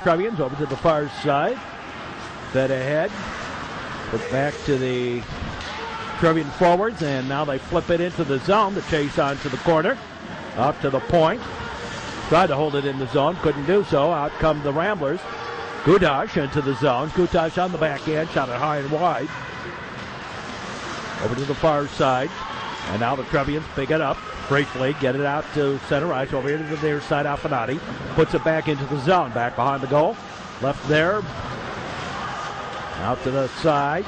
Trevians over to the far side. Fed ahead. Put back to the Trevian forwards, and now they flip it into the zone to chase on to the corner. Out to the point. Tried to hold it in the zone. Couldn't do so. Out come the Ramblers. Gudash into the zone. Gudash on the backhand. Shot it high and wide. Over to the far side. And now the Trevians pick it up briefly. Get it out to center ice. Over here to the near side. Alfinati puts it back into the zone. Back behind the goal. Left there. Out to the side.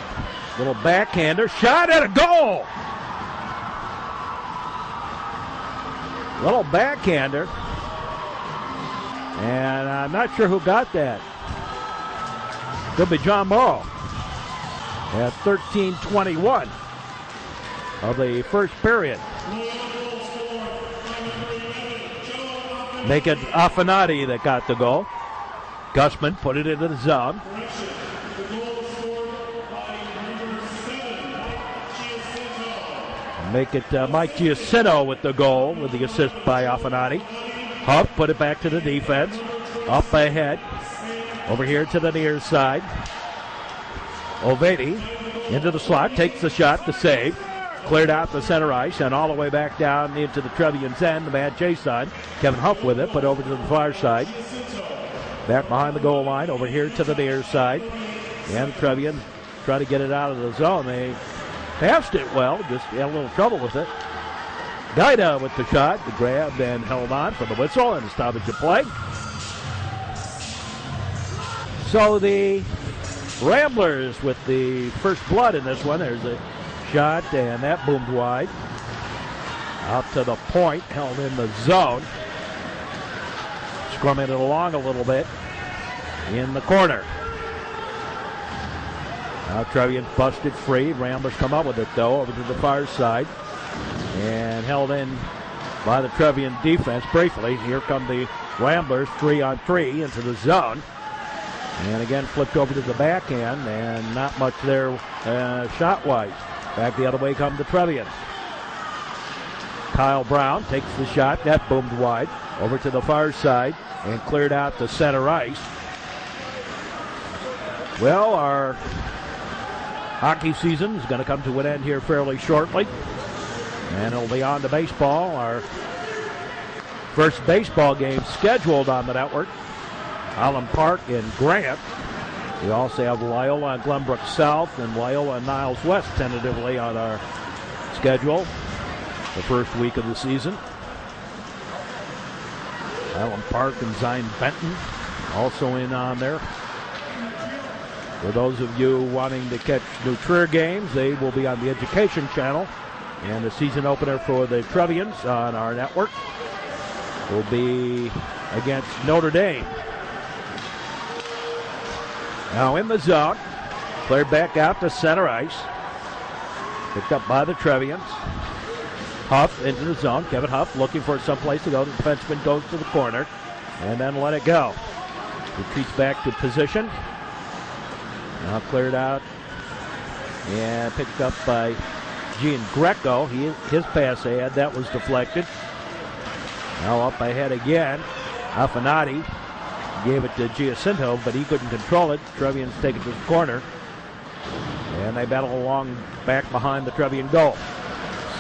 Little backhander. Shot at a goal. Little backhander. And I'm not sure who got that. Could be John Morrow. At 13:21 of the first period. Make it Alfinati that got the goal. Gusman put it into the zone. Make it Mike Giacinto with the goal, with the assist by Alfinati. Huff put it back to the defense. Up ahead. Over here to the near side. Ovedi into the slot, takes the shot to save. Cleared out the center ice and all the way back down into the Trevians end. The bad chase on. Kevin Huff with it, put over to the far side. Back behind the goal line, over here to the near side. And the Trevians try to get it out of the zone. They passed it well, just had a little trouble with it. Gaida with the shot, the grab, and held on for the whistle and a stoppage of play. So the Ramblers with the first blood in this one. There's a shot, and that boomed wide. Out to the point, held in the zone. Scrumming it along a little bit in the corner. Now Trevian busted free. Ramblers come up with it, though, over to the far side. And held in by the Trevian defense briefly. Here come the Ramblers 3-on-3 into the zone. And again flipped over to the backhand, and not much there shot-wise. Back the other way come the Trevians. Kyle Brown takes the shot. That boomed wide. Over to the far side and cleared out the center ice. Well, our hockey season is going to come to an end here fairly shortly. And it'll be on to baseball. Our first baseball game scheduled on the network. Allen Park in Grant. We also have Loyola and Glenbrook South and Loyola and Niles West tentatively on our schedule the first week of the season. Allen Park and Zion Benton also in on there. For those of you wanting to catch New Trier games, they will be on the Education Channel. And the season opener for the Trevians on our network will be against Notre Dame. Now in the zone, cleared back out to center ice. Picked up by the Trevians. Huff into the zone. Kevin Huff looking for someplace to go. The defenseman goes to the corner and then let it go. Retreats back to position. Now cleared out and picked up by Gian Greco. His pass ahead, that was deflected. Now up ahead again. Alfinati gave it to Giacinto, but he couldn't control it. Trevians take it to the corner. And they battle along back behind the Trevian goal.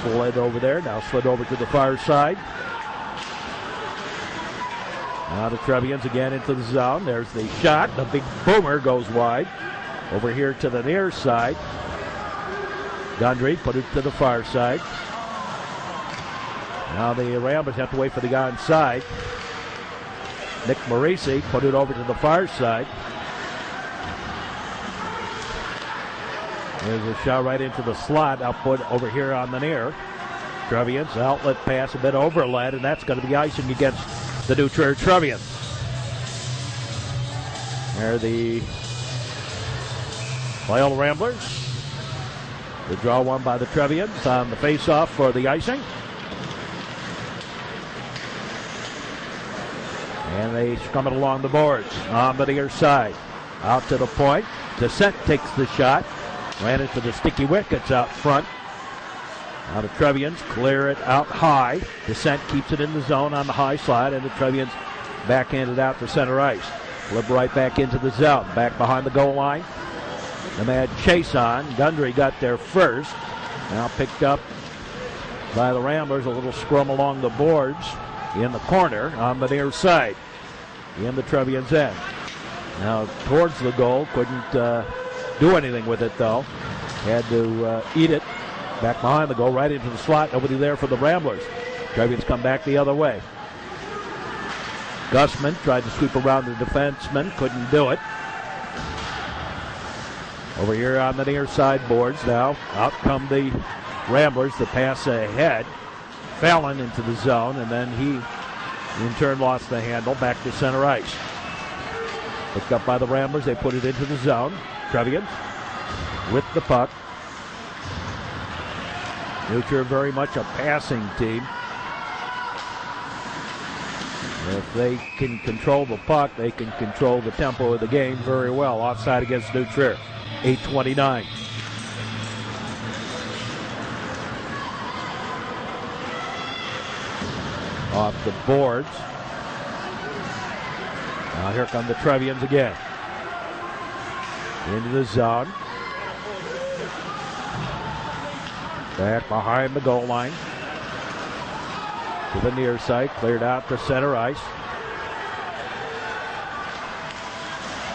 Slid over there, now slid over to the far side. Now the Trevians again into the zone. There's the shot. The big boomer goes wide. Over here to the near side. Gundry put it to the far side. Now the Ramblers have to wait for the guy inside. Nick Morisi put it over to the far side. There's a shot right into the slot. Output over here on the near. Trevians outlet pass a bit overled, and that's going to be icing against the New Trier Trevians. There the Loyola Ramblers. The draw won by the Trevians on the face-off for the icing. And they scrum it along the boards on the near side. Out to the point. Descent takes the shot. Ran into the sticky wickets out front. Now the Trevians clear it out high. Descent keeps it in the zone on the high slide, and the Trevians backhand it out to center ice. Flip right back into the zone. Back behind the goal line. And they had chase on. Gundry got there first. Now picked up by the Ramblers. A little scrum along the boards in the corner on the near side. In the Trevian's end. Now towards the goal. Couldn't do anything with it though. Had to eat it. Back behind the goal. Right into the slot. Nobody there for the Ramblers. Trevians come back the other way. Gussman tried to sweep around the defenseman. Couldn't do it. Over here on the near side boards now. Out come the Ramblers. The pass ahead. Fallon into the zone, and then he in turn lost the handle. Back to center ice. Picked up by the Ramblers. They put it into the zone. Trevians with the puck. Nutria very much a passing team. If they can control the puck, they can control the tempo of the game very well. Offside against Nutria. 8:29. Off the boards. Now here come the Trevians again. Into the zone. Back behind the goal line. To the near side. Cleared out to center ice.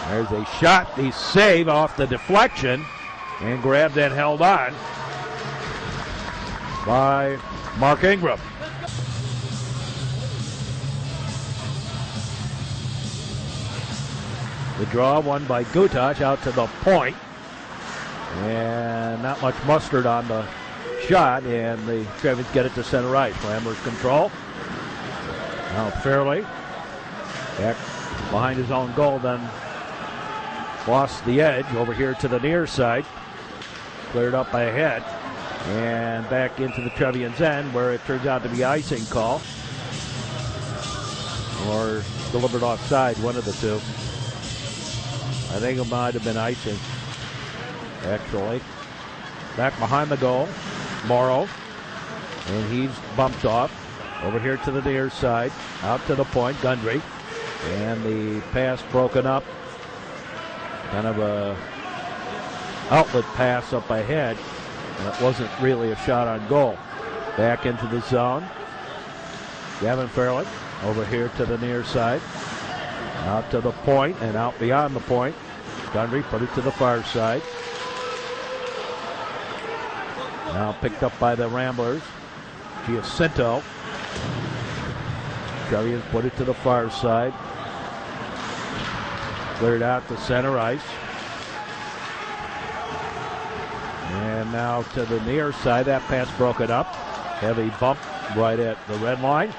There's a shot. The save off the deflection. And grabbed and held on by Mark Ingram. The draw won by Gutash out to the point. And not much mustard on the shot. And the Trevians get it to center ice. Ramblers control. Now Fairley. Back behind his own goal. Then lost the edge over here to the near side. Cleared up ahead. And back into the Trevian's end where it turns out to be icing call. Or delivered offside, one of the two. I think it might have been icing, actually. Back behind the goal, Morrow. And he's bumped off. Over here to the near side. Out to the point, Gundry. And the pass broken up. Kind of a outlet pass up ahead. And it wasn't really a shot on goal. Back into the zone. Gavin Fairley over here to the near side. Out to the point and out beyond the point. Gundry put it to the far side. Now picked up by the Ramblers. Giacinto. Trevians put it to the far side. Cleared out to center ice. And now to the near side. That pass broken up. Heavy bump right at the red line.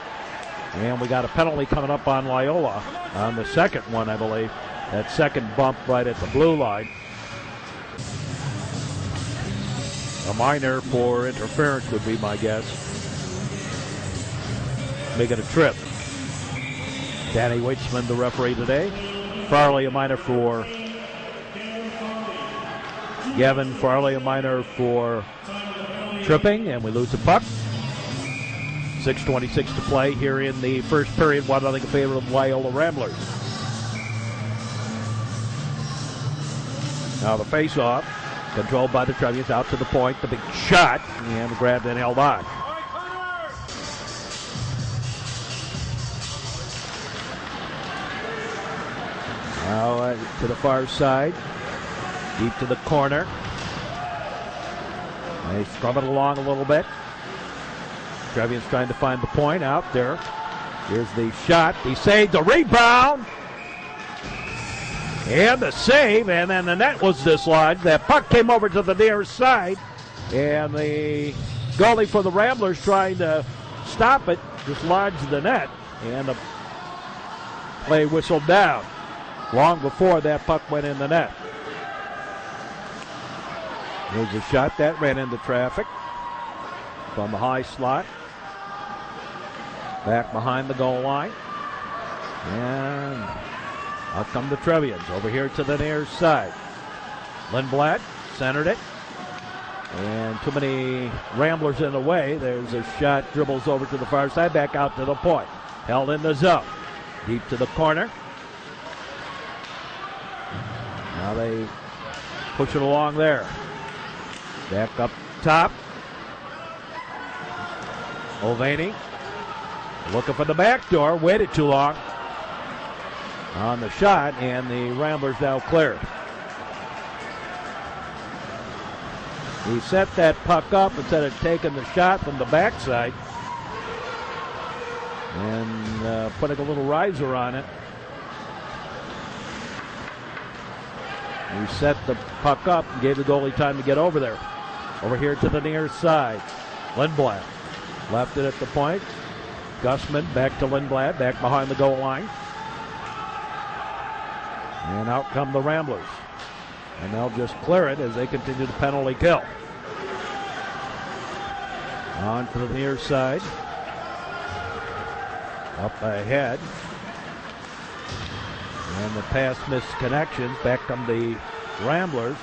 And we got a penalty coming up on Loyola on the second one, I believe. That second bump right at the blue line. A minor for interference would be my guess. Making a trip. Danny Weitzman, the referee today. Farley, a minor for Gavin Farley, a minor for tripping, and we lose the puck. 6:26 to play here in the first period. 1-0 in favor of Loyola Ramblers. Now the face-off, controlled by the Trevians, out to the point. The big shot, and grabbed and held on. Now to the far side, deep to the corner. They scrub it along a little bit. Trevians trying to find the point out there. Here's the shot. He saved the rebound. And the save, and then the net was dislodged. That puck came over to the near side, and the goalie for the Ramblers trying to stop it, dislodged the net, and the play whistled down long before that puck went in the net. There's a shot that ran into traffic from the high slot. Back behind the goal line. And out come the Trevians over here to the near side. Lindblad centered it. And too many Ramblers in the way. There's a shot, dribbles over to the far side, back out to the point. Held in the zone. Deep to the corner. Now they push it along there. Back up top. Mulvaney looking for the back door. Waited too long on the shot, and the Ramblers now clear. He set that puck up instead of taking the shot from the backside and putting a little riser on it. He set the puck up and gave the goalie time to get over there. Over here to the near side. Lindblad left it at the point. Gussman back to Lindblad, back behind the goal line. And out come the Ramblers. And they'll just clear it as they continue the penalty kill. On to the near side. Up ahead. And the pass missed connections. Back come the Ramblers.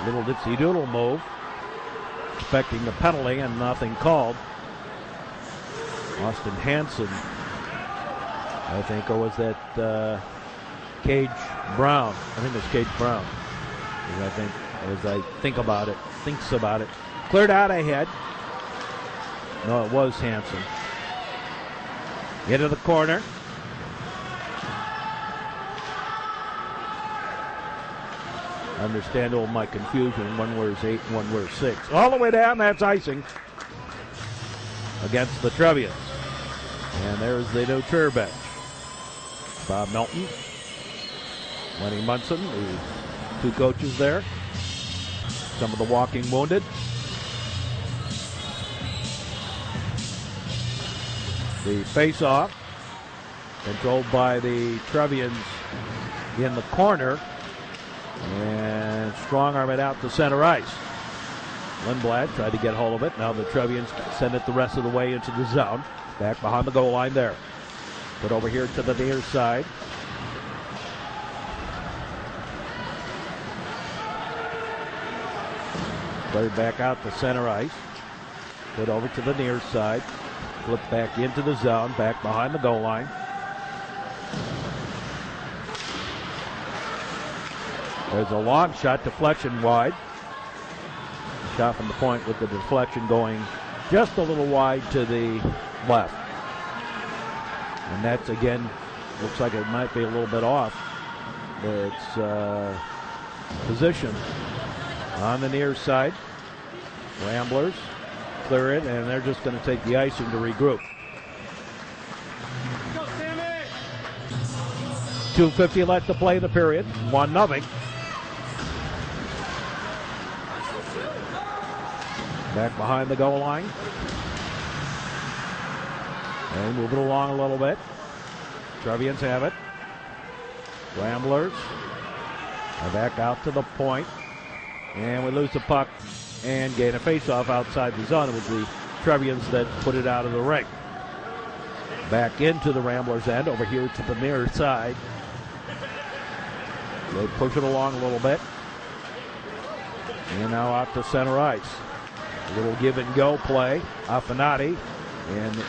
Little dipsy doodle move. Expecting the penalty and nothing called. Austin Hansen, I think, or was that Cage Brown? I think it was Cage Brown. As I think about it, thinks about it. Cleared out ahead. No, it was Hansen. Into the corner. Understandable my confusion. One wears 8 and one wears 6. All the way down, that's icing against the Trevians. And there's the New Trier bench. Bob Melton, Lenny Munson, the two coaches there. Some of the walking wounded. The face-off, controlled by the Trevians in the corner. And strong arm it out to center ice. Lindblad tried to get hold of it. Now the Trevians send it the rest of the way into the zone. Back behind the goal line there. Put over here to the near side. Played back out to center ice. Put over to the near side. Flip back into the zone. Back behind the goal line. There's a long shot, deflection wide. Shot from the point with the deflection going just a little wide to the left. And that's, again, looks like it might be a little bit off. It's position on the near side. Ramblers clear it, and they're just going to take the icing to regroup. 2:50 left to play in the period. 1-0. Back behind the goal line. And move it along a little bit. Trevians have it. Ramblers are back out to the point. And we lose the puck and gain a faceoff outside the zone. It was the Trevians that put it out of the ring. Back into the Ramblers' end, over here to the near side. They push it along a little bit. And now out to center ice. A little give and go play. Affinati, and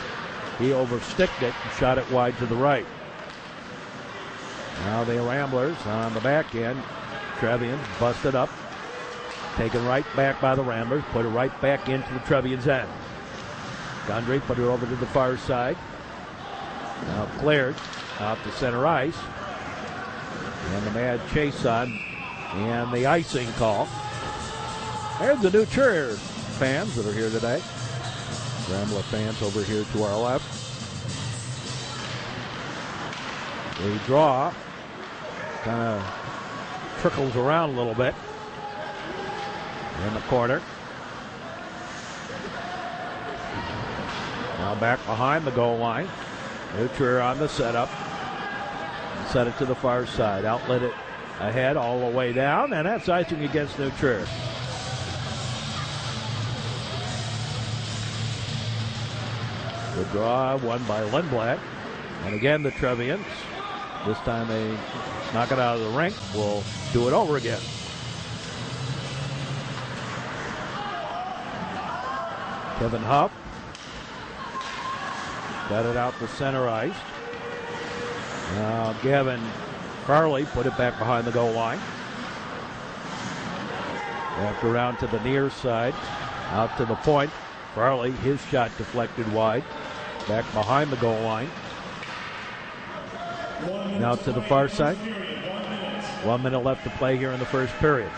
he oversticked it and shot it wide to the right. Now the Ramblers on the back end. Trevians busted up. Taken right back by the Ramblers. Put it right back into the Trevians' end. Gundry put it over to the far side. Now cleared out to center ice. And the mad chase on. And the icing call. There's the New Trier fans that are here today. Rambler fans over here to our left. The draw kind of trickles around a little bit in the corner. Now back behind the goal line. New Trier on the setup. Set it to the far side. Outlet it ahead all the way down, and that's icing against New Trier. The draw won by Lindblad. And again, the Trevians, this time they knock it out of the rink, will do it over again. Kevin Huff got it out to center ice. Now Gavin Farley put it back behind the goal line. Back around to the near side. Out to the point. Farley, his shot deflected wide. Back behind the goal line. Now to the far side. 1 minute left to play here in the first period.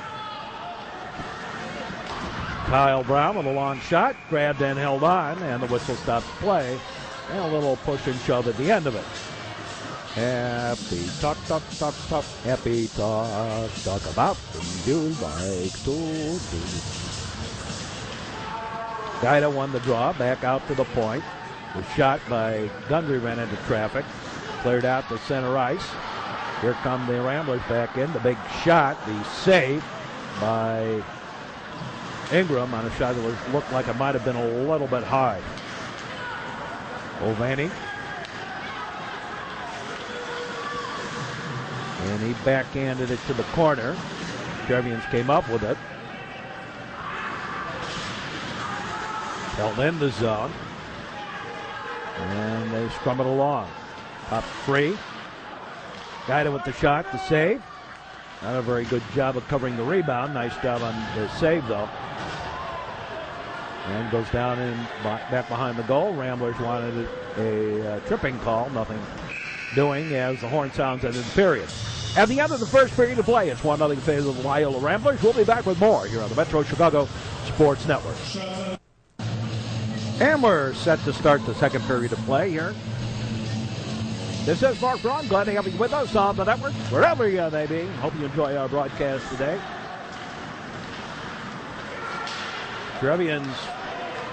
Kyle Brown with a long shot. Grabbed and held on. And the whistle stops play. And a little push and shove at the end of it. Happy talk. Happy talk about things you like to do. Guida won the draw, back out to the point. The shot by Gundry ran into traffic. Cleared out to center ice. Here come the Ramblers back in. The big shot, the save by Ingram on a shot that looked like it might have been a little bit high. Ovani. And he backhanded it to the corner. Trevians came up with it. Held in the zone. And they scrum it along. Up free. Guida with the shot, the save. Not a very good job of covering the rebound. Nice job on the save, though. And goes down and back behind the goal. Ramblers wanted a tripping call. Nothing doing as the horn sounds at the period. At the end of the first period of play, it's 1-0 in favor of the Loyola Ramblers. We'll be back with more here on the Metro Chicago Sports Network. And we're set to start the second period of play here. This is Mark Braun. Glad to have you with us on the network, wherever you may be. Hope you enjoy our broadcast today. Trevians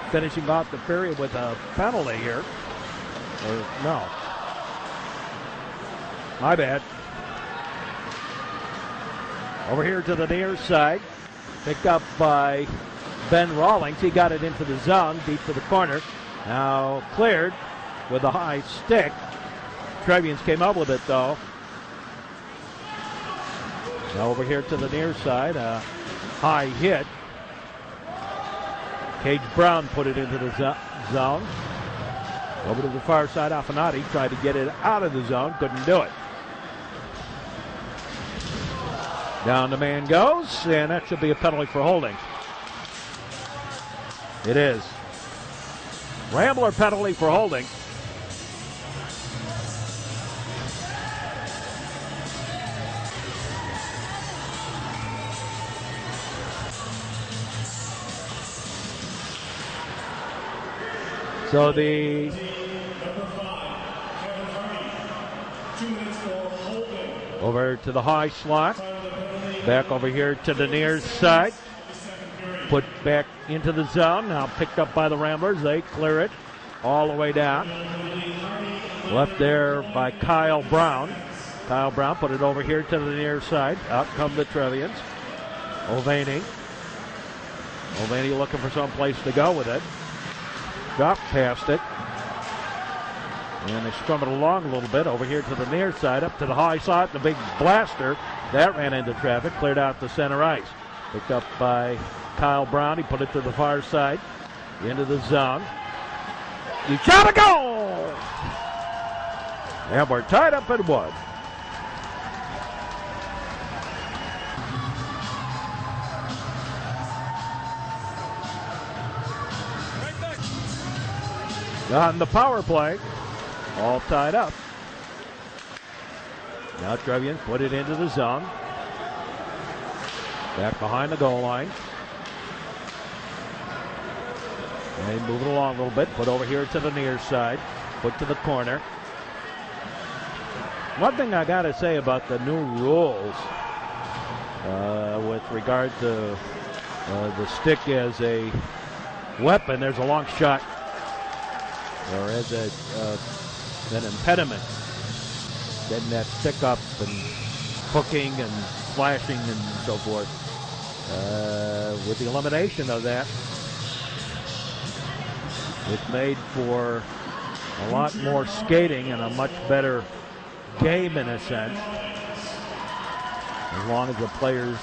finishing off the period with a penalty here. No. My bad. Over here to the near side. Picked up by Ben Rawlings. He got it into the zone, deep to the corner. Now cleared with a high stick. Trevians came up with it, though. Now over here to the near side. A high hit. Cage Brown put it into the zone. Over to the far side, Affinati tried to get it out of the zone. Couldn't do it. Down the man goes, and that should be a penalty for holding. It is. Rambler penalty for holding. So the over to the high slot. Back over here to the near side. Put back into the zone. Now picked up by the Ramblers. They clear it all the way down. Left there by Kyle Brown. Kyle Brown put it over here to the near side. Out come the Trevians. Ovani. Ovani looking for some place to go with it. Dropped past it. And they scrum it along a little bit over here to the near side. Up to the high slot. The big blaster. That ran into traffic, cleared out to center ice. Picked up by Kyle Brown. He put it to the far side, into the zone. You shot a goal! And we're tied up at 1. On the power play, all tied up. Now Trevians put it into the zone. Back behind the goal line. And move it along a little bit. Put over here to the near side. Put to the corner. One thing I got to say about the new rules with regard to the stick as a weapon, there's a long shot or as an impediment. Getting that stick up and hooking and flashing and so forth. With the elimination of that, it's made for a lot more skating and a much better game in a sense. As long as the players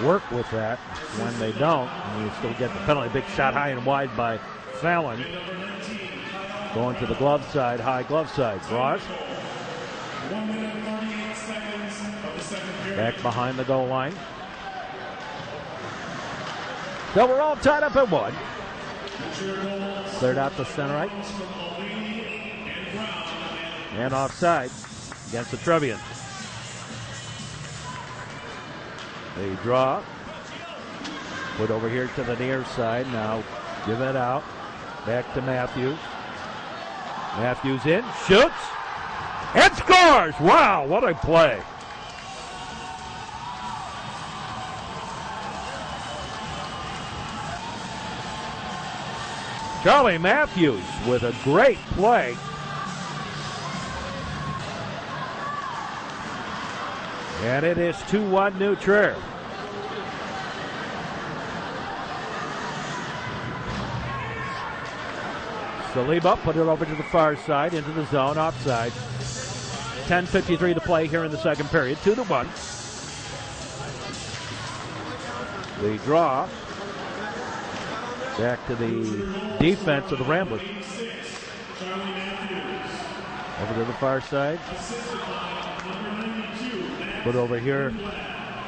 work with that. When they don't, you still get the penalty. Big shot high and wide by Fallon. Going to the glove side, high glove side. Ross. 1 minute 38 seconds of the second period. Back behind the goal line. So we're all tied up at 1. Cleared out to center right. And offside against the Trevians. They draw. Put over here to the near side. Now give it out. Back to Matthews. Matthews in. Shoots. And scores! Wow, what a play. Charlie Matthews with a great play. And it is 2-1 New Trier. Saliba put it over to the far side, into the zone, offside. 10:53 to play here in the second period. 2-1. The draw. Back to the defense of the Ramblers. Over to the far side. Put over here.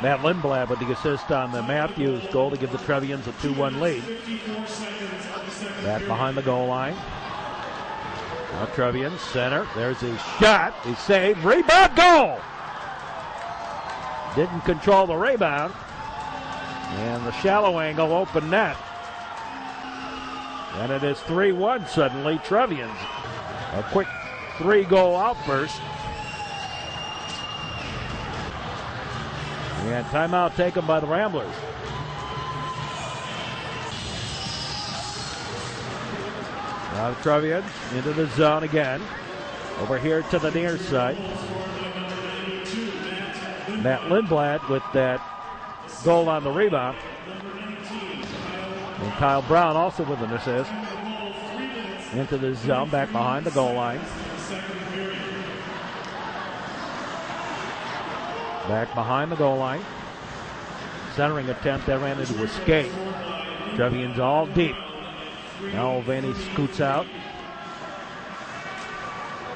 Matt Lindblad with the assist on the Matthews goal to give the Trevians a 2-1 lead. Back behind the goal line. Now Trevians, center. There's his shot. He saved. Rebound, goal! Didn't control the rebound. And the shallow angle open net. And it is 3-1 suddenly. Trevians. A quick 3-goal outburst. And timeout taken by the Ramblers. Now the Trevians into the zone again. Over here to the near side. Matt Lindblad with that goal on the rebound. And Kyle Brown also with an assist. Into the zone, back behind the goal line. Back behind the goal line. Centering attempt that ran into a skate. Trevians all deep. Now Vanny scoots out.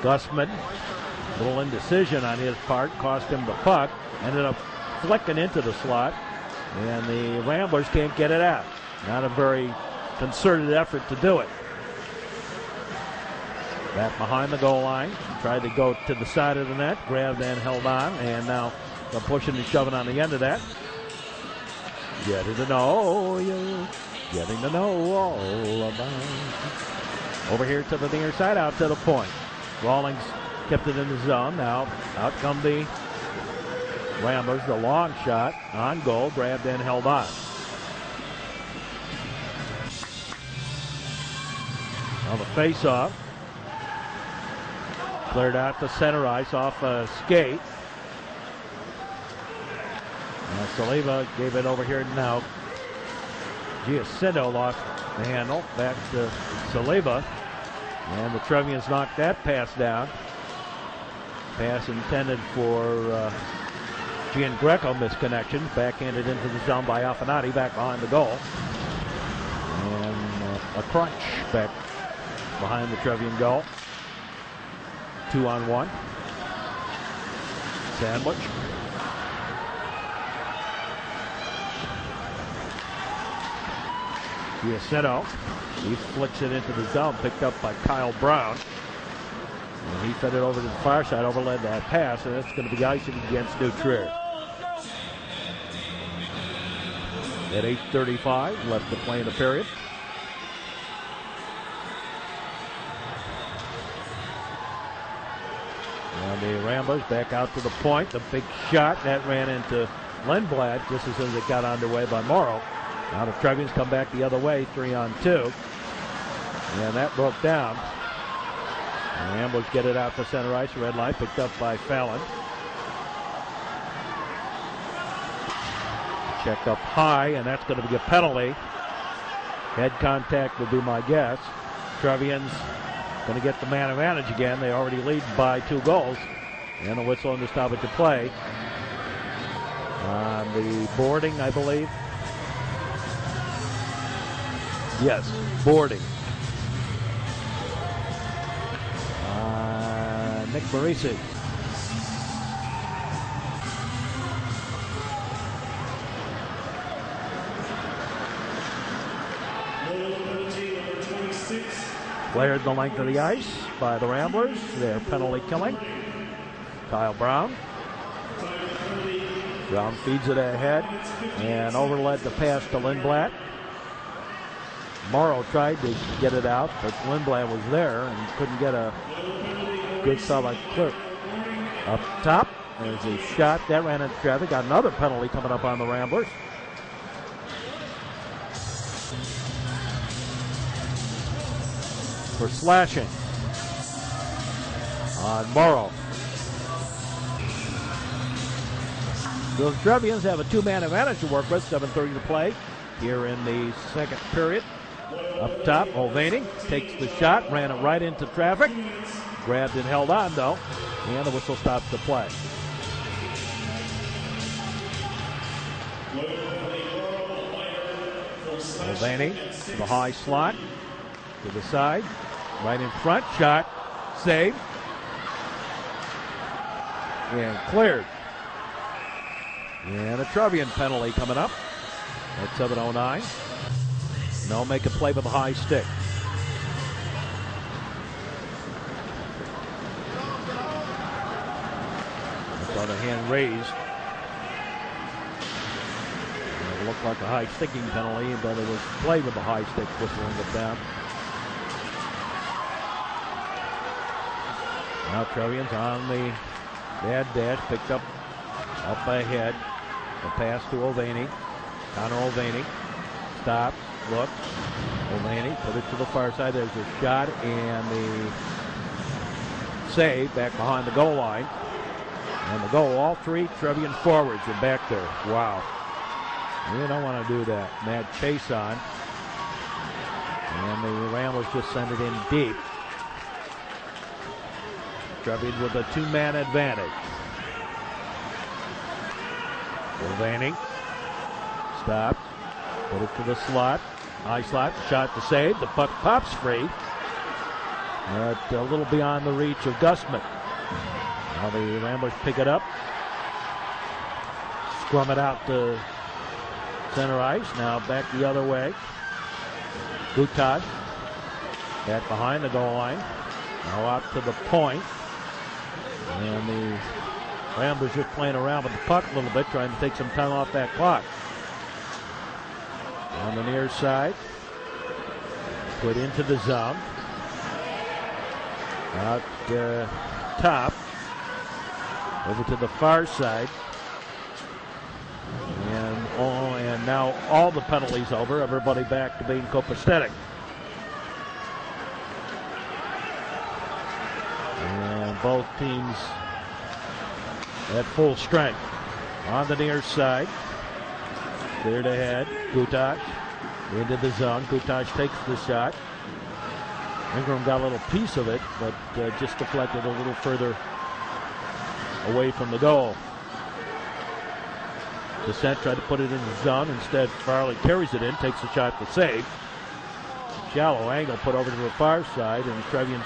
Gussman, a little indecision on his part, cost him the puck. Ended up flicking into the slot. And the Ramblers can't get it out. Not a very concerted effort to do it. Back behind the goal line. Tried to go to the side of the net. Grabbed and held on. And now they're pushing and shoving on the end of that. Getting to know you. Getting to know all about you. Over here to the near side. Out to the point. Rawlings kept it in the zone. Now out come the Ramblers. The long shot on goal. Grabbed and held on. Now the face-off. Cleared out to center ice off a skate. Now Saliba gave it over here now. Giacinto lost the handle. Back to Saliba. And the Trevians knocked that pass down. Pass intended for Gian Greco, misconnection. Backhanded into the zone by Affinati, back behind the goal. And a crunch back behind the Trevian goal. 2-on-1. Sandwich. Giacinto. He flicks it into the zone, picked up by Kyle Brown. And he fed it over to the far side, overled that pass, and that's going to be icing against New Trier. At 8:35 left to play in the period. And the Ramblers back out to the point. The big shot that ran into Lindblad just as soon as it got underway by Morrow. Now the Trevians come back the other way, 3-on-2. And that broke down. And the Ramblers get it out to center ice. Red light picked up by Fallon. Checked up high, and that's going to be a penalty. Head contact would be my guess. Trevians going to get the man advantage again. They already lead by 2 goals. And a whistle and the stoppage of play. On the boarding, I believe. Yes, boarding. Nick Barisi. Cleared the length of the ice by the Ramblers. Their penalty killing. Kyle Brown. Brown feeds it ahead and overled the pass to Lindblad. Morrow tried to get it out, but Lindblad was there and couldn't get a good solid clear. Up top, there's a shot that ran into traffic. Got another penalty coming up on the Ramblers. For slashing on Morrow. The Trevians have a two-man advantage to work with. 7:30 to play here in the second period. Up top, Mulvaney takes the shot, ran it right into traffic. Grabbed and held on, though, and the whistle stops the play. Mulvaney to the high slot, to the side, right in front, shot, saved, and cleared. And a Trevian penalty coming up at 7:09. No, make a play with a high stick. It's on a hand raised. It looked like a high sticking penalty, but it was played with a high stick, whistling it down. Now Trevians on the bad dash, picked up ahead. The pass to Mulvaney. Connor Mulvaney. Stop. Look. Mulvaney put it to the far side. There's a shot and the save back behind the goal line. And the goal, all three Trevian forwards are back there. Wow. You don't want to do that. Mad chase on. And the Ramblers just send it in deep. Trevian with a two-man advantage. Mulvaney. Stop. Put it to the slot. High slot. Shot to save. The puck pops free. But a little beyond the reach of Gustman. Now the Ramblers pick it up. Scrum it out to center ice. Now back the other way. Gutad. Back behind the goal line. Now out to the point. And the Ramblers just playing around with the puck a little bit, trying to take some time off that clock. On the near side. Put into the zone. Out top. Over to the far side. And now all the penalties over. Everybody back to being copacetic. And both teams at full strength. On the near side. Cleared ahead. Gutaj into the zone. Gutaj takes the shot. Ingram got a little piece of it, but just deflected a little further away from the goal. Descent tried to put it in the zone. Instead, Farley carries it in, takes the shot to save. Shallow angle put over to the far side, and Trevian's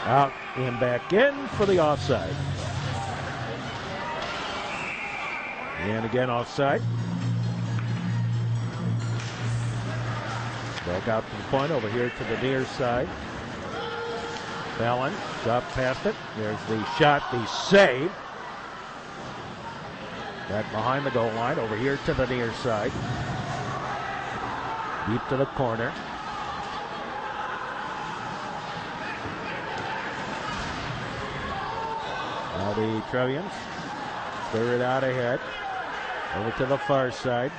out and back in for the offside. And again offside. Back out to the point over here to the near side. Fallon shot past it. There's the shot, the save. Back behind the goal line over here to the near side. Deep to the corner. Now the Trevians clear it out ahead. Over to the far side.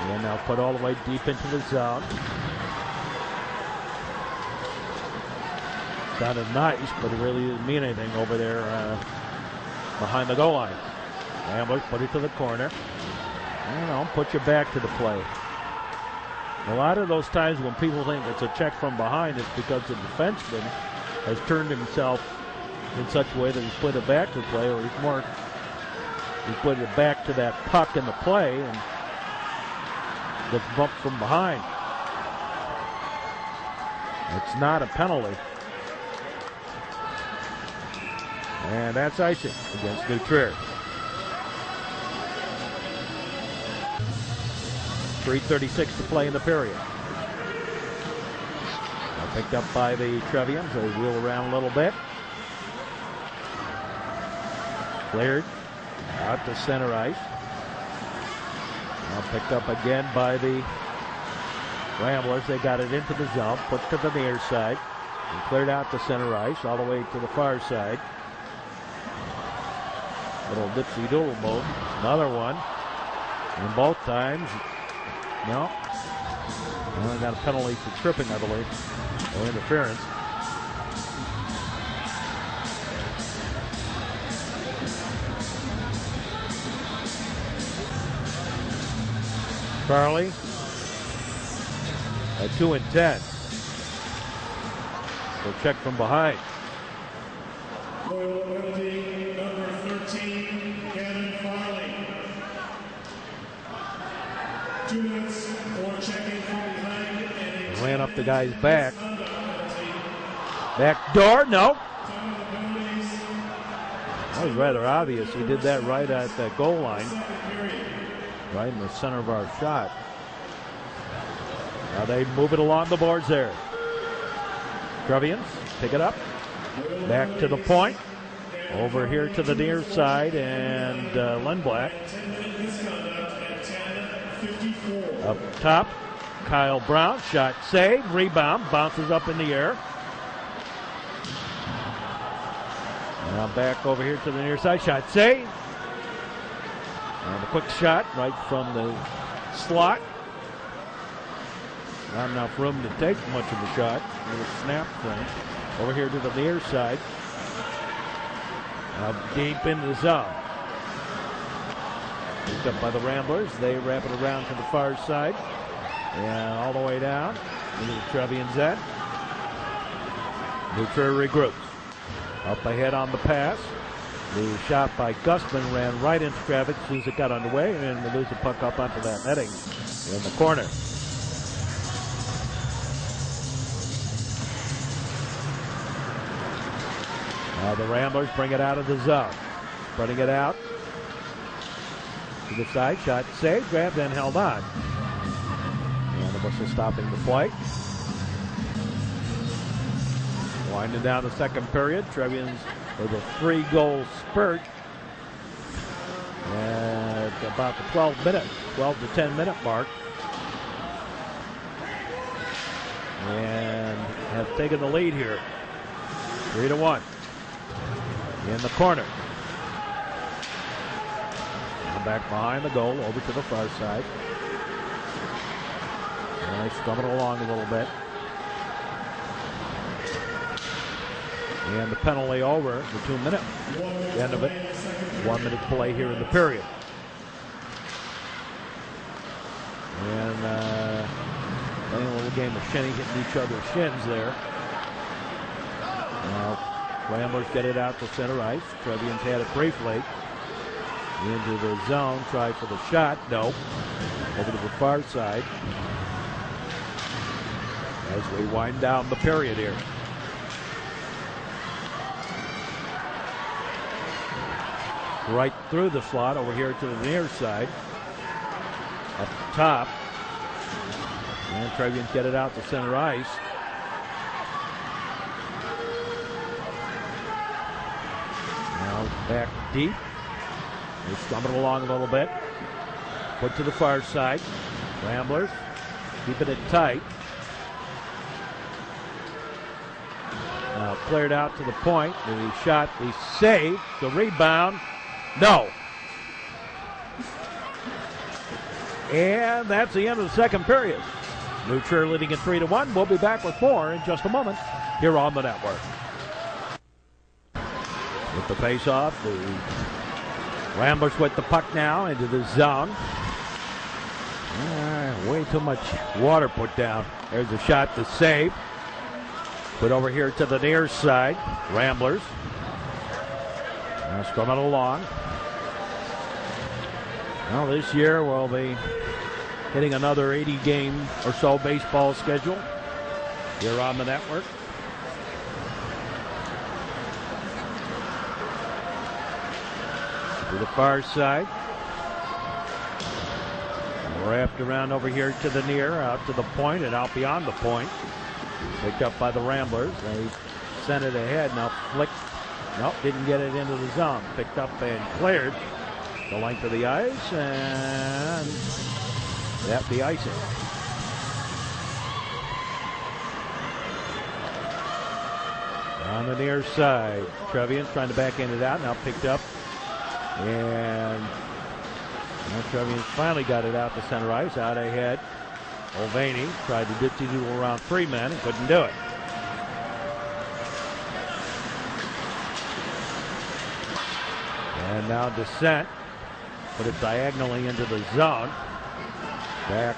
And now put all the way deep into the zone. Sounded nice, but it really didn't mean anything over there behind the goal line. Ramblers put it to the corner. I don't know, put your back to the play. A lot of those times when people think it's a check from behind, it's because the defenseman has turned himself in such a way that he's put it back to the play, or he's put it back to that puck in the play and gets bumped from behind. It's not a penalty. And that's icing against New Trier. 3:36 to play in the period. Now picked up by the Trevians. They wheel around a little bit. Cleared out to center ice. Now picked up again by the Ramblers. They got it into the zone, put to the near side, and cleared out to center ice, all the way to the far side. Little dipsy doodle move. Another one. And both times, no. Well, got a penalty for tripping, I believe, or interference. Charlie at 2 and 10. We'll check from behind. Loyola penalty number 13, Cannon Farley. 2 minutes for checking from behind. And ran up the guy's back. Back door, no. That was rather obvious. He did that right at that goal line. Right in the center of our shot. Now they move it along the boards there. Trevians pick it up. Back to the point. Over here to the near side, and Lindblad. Up top, Kyle Brown. Shot saved. Rebound. Bounces up in the air. Now back over here to the near side. Shot saved. And a quick shot right from the slot. Not enough room to take much of a shot. A little snap thing. Over here to the near side. Now deep into the zone. Picked up by the Ramblers. They wrap it around to the far side. And all the way down into the Trevians' end. Neutral regroups. Up ahead on the pass. The shot by Gustman ran right into traffic as soon as it got underway, and we lose the puck up onto that netting in the corner. Now the Ramblers bring it out of the zone. Spreading it out to the side. Shot saved, grabbed, and held on. And the whistle stopping the play. Winding down the second period. Trevians with a 3-goal spurt at about the 12 to 10 minute mark, and have taken the lead here, 3-1 in the corner. Now back behind the goal, over to the far side. And they scrum it along a little bit. And the penalty over the 2 minute, the end of it. 1 minute play here in the period. And playing a little game of shinny, hitting each other's shins there. Now Ramblers get it out to center ice. Trevians had it briefly. Into the zone, try for the shot, no. Over to the far side. As we wind down the period here. Right through the slot over here to the near side. Up top. And Trevians get it out to center ice. Now back deep. They scrum it along a little bit. Put to the far side. Ramblers keeping it tight. Now cleared out to the point. The shot, the save, the rebound. No. And that's the end of the second period. New Trier leading at 3-1. We'll be back with more in just a moment here on the network. With the face-off, the Ramblers with the puck now into the zone. Way too much water put down. There's a shot to save. Put over here to the near side. Ramblers. Now scrum it along. Well, this year we'll be hitting another 80-game or so baseball schedule here on the network. To the far side. Wrapped around over here to the near, out to the point, and out beyond the point. Picked up by the Ramblers. They sent it ahead. Now flicked. Nope, didn't get it into the zone. Picked up and cleared the length of the ice, and that the icing. On the near side, Trevian's trying to back end it out. Now picked up, and Trevian finally got it out to center ice. Out ahead, Mulvaney tried to dipsy-doodle around 3 men and couldn't do it. And now Descent put it diagonally into the zone. Back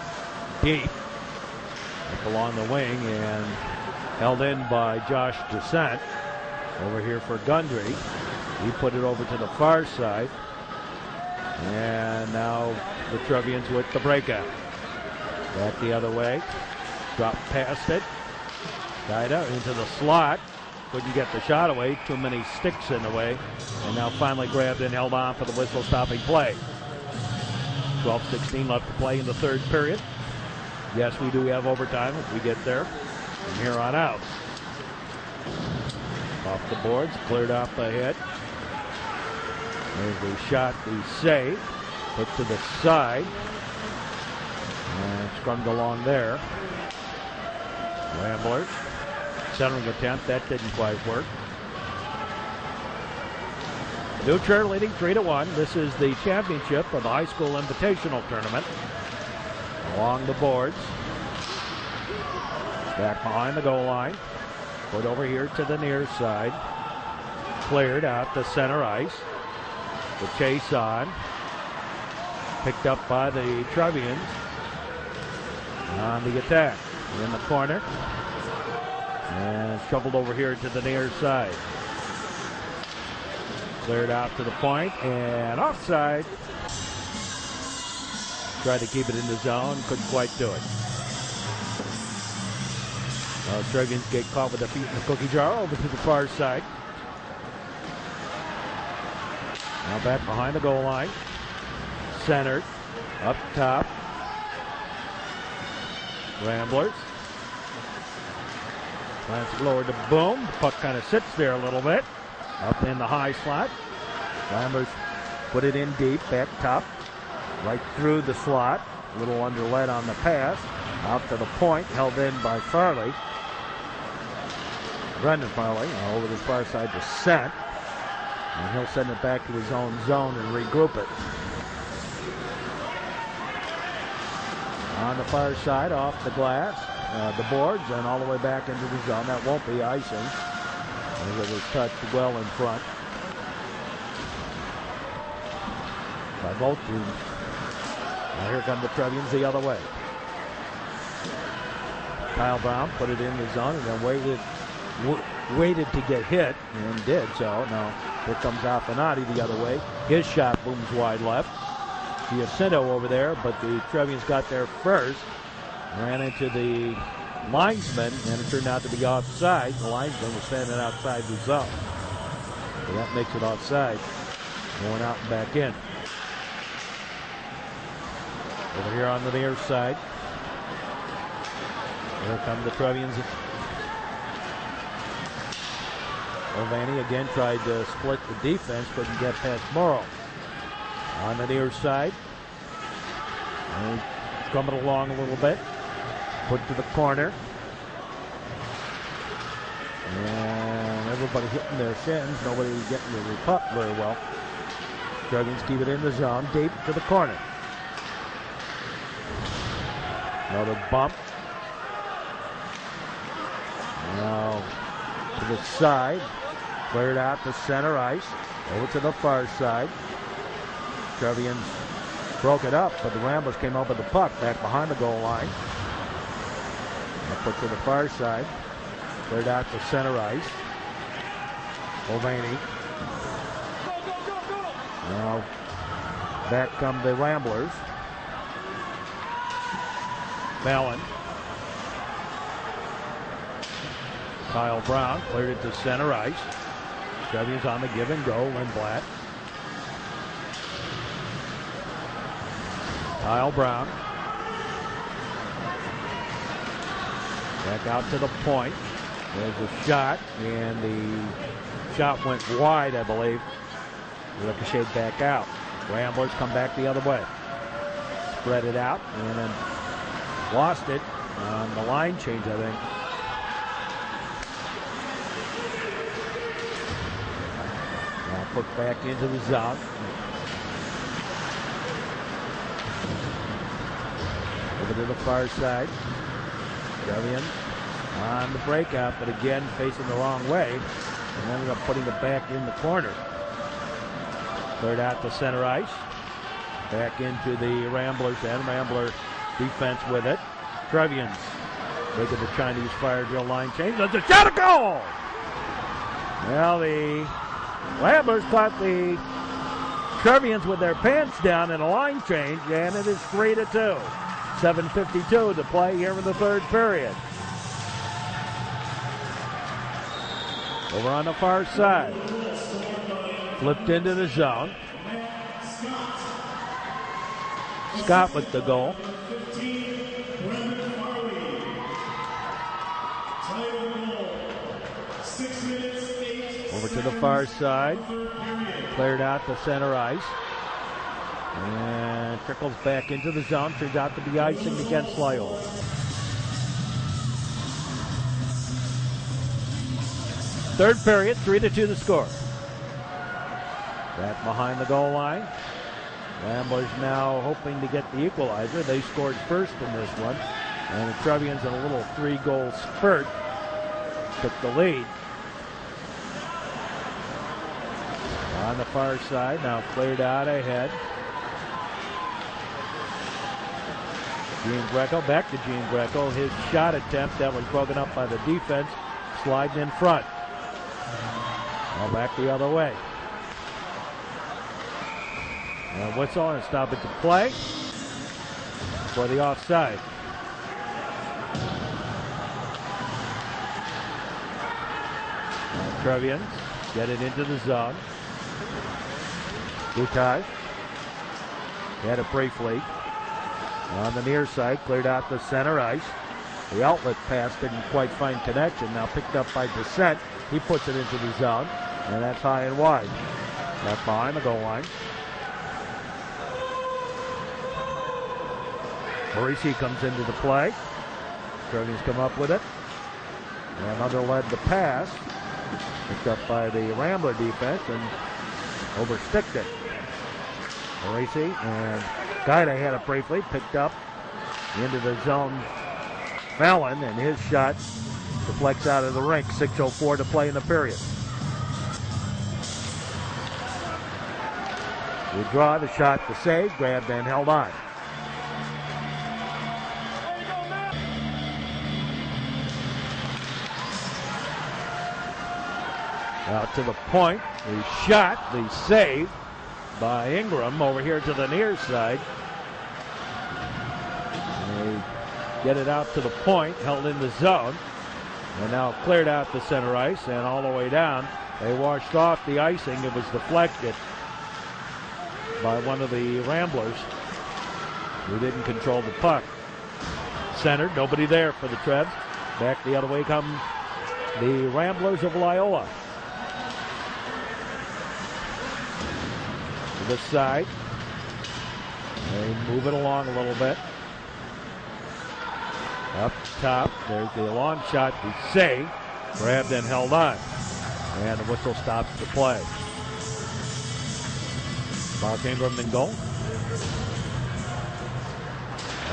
deep up along the wing and held in by Josh Descent. Over here for Gundry. He put it over to the far side. And now the Trevians with the breakout. Back the other way. Dropped past it. Guida into the slot. Couldn't get the shot away. Too many sticks in the way. And now finally grabbed and held on for the whistle-stopping play. 12:16 left to play in the third period. Yes, we do have overtime if we get there from here on out. Off the boards, cleared off the head. There's the shot, the save. Put to the side. And scrummed along there. Ramblers. Centering attempt, that didn't quite work. Newchurch leading 3-1. This is the championship of the high school invitational tournament. Along the boards. Back behind the goal line. Put over here to the near side. Cleared out to center ice. The chase on. Picked up by the Trevians. On the attack. In the corner. And shoveled over here to the near side. Cleared out to the point and offside. Tried to keep it in the zone, couldn't quite do it. Trevians get caught with their feet in the cookie jar over to the far side. Now back behind the goal line. Centered. Up top. Ramblers. Glance lower to Boom. The puck kind of sits there a little bit. Up in the high slot. Ramblers put it in deep, back top. Right through the slot. A little underlet on the pass. Out to the point, held in by Farley. Brendan Farley over the far side to Sent. And he'll send it back to his own zone and regroup it. On the far side, off the glass, the boards, and all the way back into the zone. That won't be icing, as it was touched well in front by both teams. Now here come the Trevians the other way. Kyle Brown put it in the zone and then waited to get hit, and did so. Now here comes Affinati the other way. His shot booms wide left. Giacinto over there, but the Trevians got there first. Ran into the linesman, and it turned out to be offside. The linesman was standing outside the zone. So that makes it offside. Going out and back in. Over here on the near side. Here come the Trevians. Mulvaney again tried to split the defense, couldn't get past Morrow. On the near side. And coming along a little bit. Put to the corner. And everybody hitting their shins. Nobody getting the puck very well. Trevians keep it in the zone, deep to the corner. Another bump. Now to the side. Cleared out to center ice. Over to the far side. Trevians broke it up, but the Ramblers came up with the puck back behind the goal line. Put to the far side. Cleared out to center ice. Mulvaney. Now back come the Ramblers. Fallon. Kyle Brown cleared it to center ice. Trevians on the give and go. Lindblad. Kyle Brown Back out to the point. There's a shot, and the shot went wide, I believe. Ricocheted back out. Ramblers come back the other way. Spread it out, and then lost it on the line change, I think. Now put back into the zone. Over to the far side. Trevian on the breakout, but again facing the wrong way, and ended up putting it back in the corner. Cleared out to center ice. Back into the Ramblers, and Rambler defense with it. Trevians making the Chinese fire drill line change. That's a shot, a goal! Well, the Ramblers caught the Trevians with their pants down in a line change, and it is 3-2. 7:52 to play here in the third period. Over on the far side. Flipped into the zone. Scott with the goal. Over to the far side. Cleared out to center ice. And trickles back into the zone. Turns out to be icing against Loyola. Third period, 3-2 the score. Back behind the goal line. Ramblers now hoping to get the equalizer. They scored first in this one. And the Trevians in a little 3-goal spurt took the lead. On the far side, now cleared out ahead. Gene Greco, back to Gene Greco. His shot attempt that was broken up by the defense, sliding in front. Now back the other way. And whistle and stop it to play for the offside. Trevians get it into the zone. Butai had it briefly. On the near side, cleared out the center ice. The outlet pass didn't quite find connection. Now picked up by Descent. He puts it into the zone, and that's high and wide. Back behind the goal line. Parisi comes into the play. Trevians come up with it. And underled the pass. Picked up by the Rambler defense and oversticked it. Parisi and Guida had it briefly, picked up into the zone. Fallon, and his shot deflects out of the rink. 6:04 to play in the period. We draw the shot to save, grabbed and held on. Out to the point, the shot, the save by Ingram over here to the near side. They get it out to the point, held in the zone, and now cleared out the center ice and all the way down. They washed off the icing. It was deflected by one of the Ramblers who didn't control the puck. Centered, nobody there for the Trebs. Back the other way come the Ramblers of Loyola. This side. They move it along a little bit. Up top, there's the long shot, the save. Grabbed and held on. And the whistle stops the play. Mark Ingram in goal.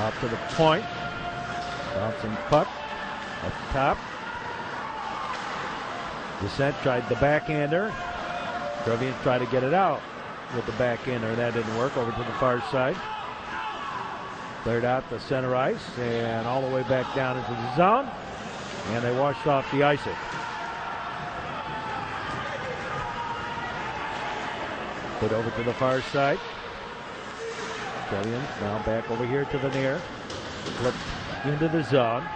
Out to the point. Bouncing puck. Up top. Descent tried the backhander. Trevians tried to get it out with the backhander. That didn't work. Over to the far side. Cleared out the center ice and all the way back down into the zone. And they washed off the icing. Put over to the far side. Trevians now back over here to the near. Flipped into the zone.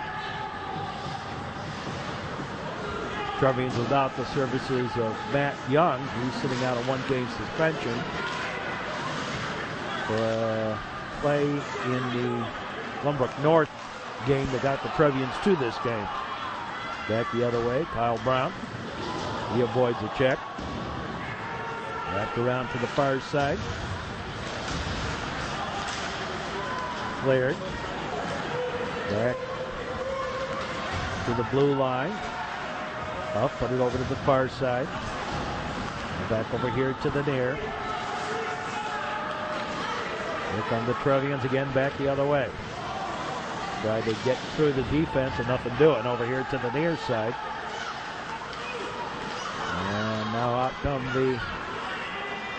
Trevians without the services of Matt Young. He's sitting out a 1-game suspension for play in the Glenbrook North game that got the Trevians to this game. Back the other way, Kyle Brown. He avoids a check. Wrapped around to the far side. Cleared. Back to the blue line. Up, put it over to the far side. And back over here to the near. Here come the Trevians again back the other way. Tried to get through the defense and nothing doing over here to the near side. And now out come the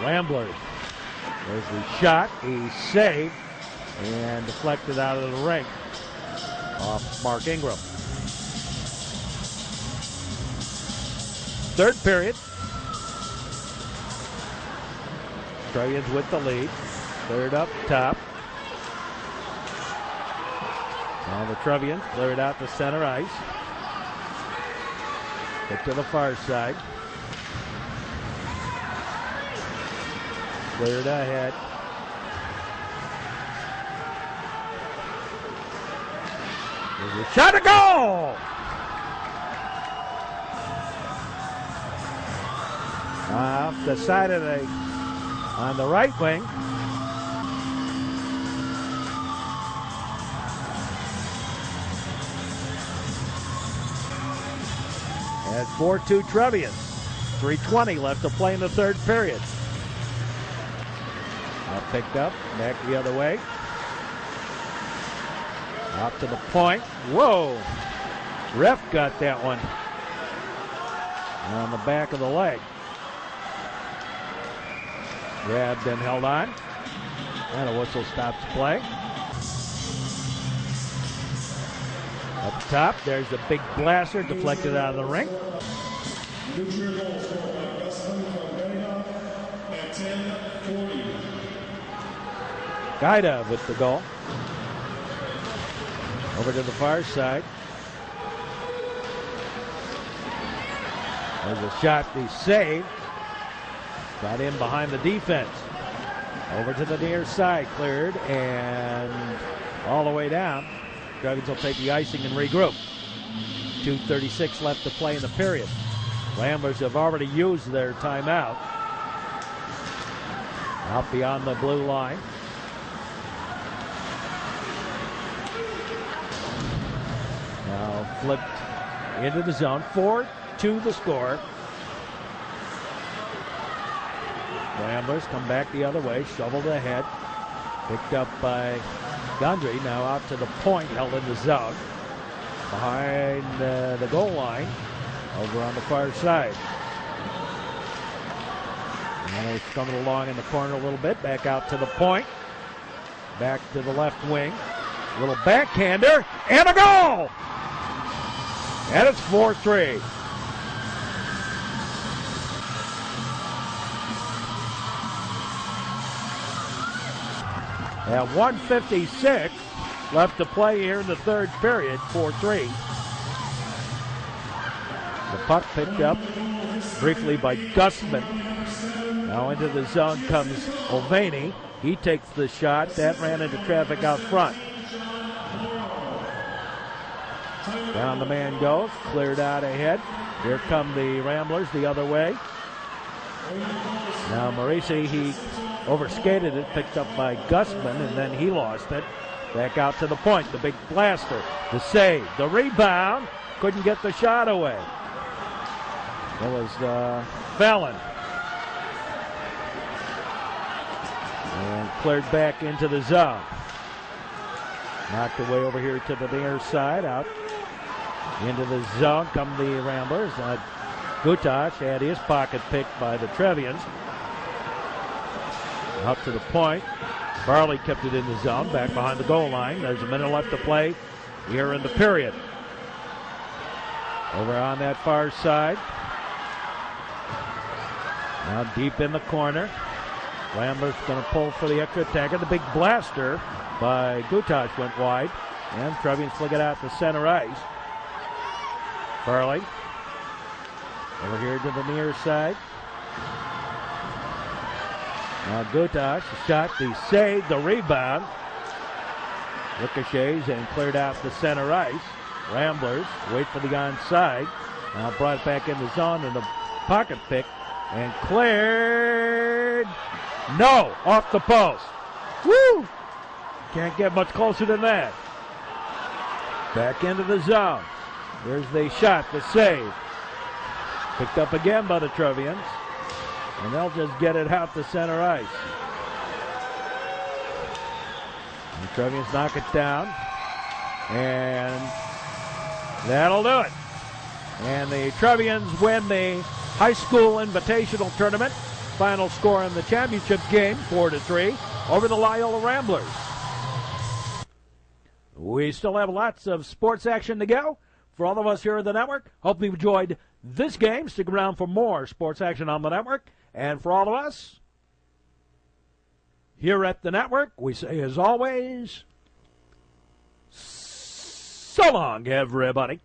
Ramblers. There's the shot. He's saved and deflected out of the ring off Mark Ingram. Third period. Trevians with the lead. Third up top. Now the Trevians clear it out to center ice. Get to the far side. Cleared ahead. There's a shot, a goal! Off the side of the, on the right wing. At 4-2 Trevians. 3:20 left to play in the third period. Now picked up, back the other way. Out to the point. Whoa! Ref got that one on the back of the leg. Grabbed and held on. And a whistle stops play. Up top, there's a big blaster deflected out of the ring. Gaida with the goal. Over to the far side. There's a shot, he saved. Got in behind the defense. Over to the near side, cleared, and all the way down. Dragons will take the icing and regroup. 2:36 left to play in the period. Ramblers have already used their timeout. Out beyond the blue line. Now flipped into the zone. 4-2 the score. Ramblers come back the other way, shoveled ahead. Picked up by Gondry, now out to the point, held in the zone. Behind the goal line, over on the far side. And he's coming along in the corner a little bit, back out to the point. Back to the left wing. A little backhander, and a goal! And it's 4-3. At 1:56 left to play here in the third period, 4-3. The puck picked up briefly by Gustman. Now into the zone comes Mulvaney. He takes the shot. That ran into traffic out front. Down the man goes. Cleared out ahead. Here come the Ramblers the other way. Now Marisi, he overskated it, picked up by Gustman, and then he lost it. Back out to the point, the big blaster, the save, the rebound, couldn't get the shot away. It was Fallon. And cleared back into the zone. Knocked away over here to the near side, out into the zone come the Ramblers. Gutash had his pocket picked by the Trevians. Up to the point. Farley kept it in the zone, back behind the goal line. There's a minute left to play here in the period. Over on that far side. Now deep in the corner. Ramblers going to pull for the extra attacker. The big blaster by Gutash went wide. And Trevians flick it out to center ice. Farley. Over here to the near side. Now Gutash, the shot, the save, the rebound. Ricochets and cleared out to center ice. Ramblers wait for the onside. Now brought back in the zone and the pocket pick and cleared. No, off the post. Woo! Can't get much closer than that. Back into the zone. There's the shot, the save. Picked up again by the Trevians. And they'll just get it out to center ice. And the Trevians knock it down. And that'll do it. And the Trevians win the high school invitational tournament. Final score in the championship game, 4-3, over the Loyola Ramblers. We still have lots of sports action to go. For all of us here at the network, hope you've enjoyed this game. Stick around for more sports action on the network. And for all of us here at the network, we say, as always, so long, everybody.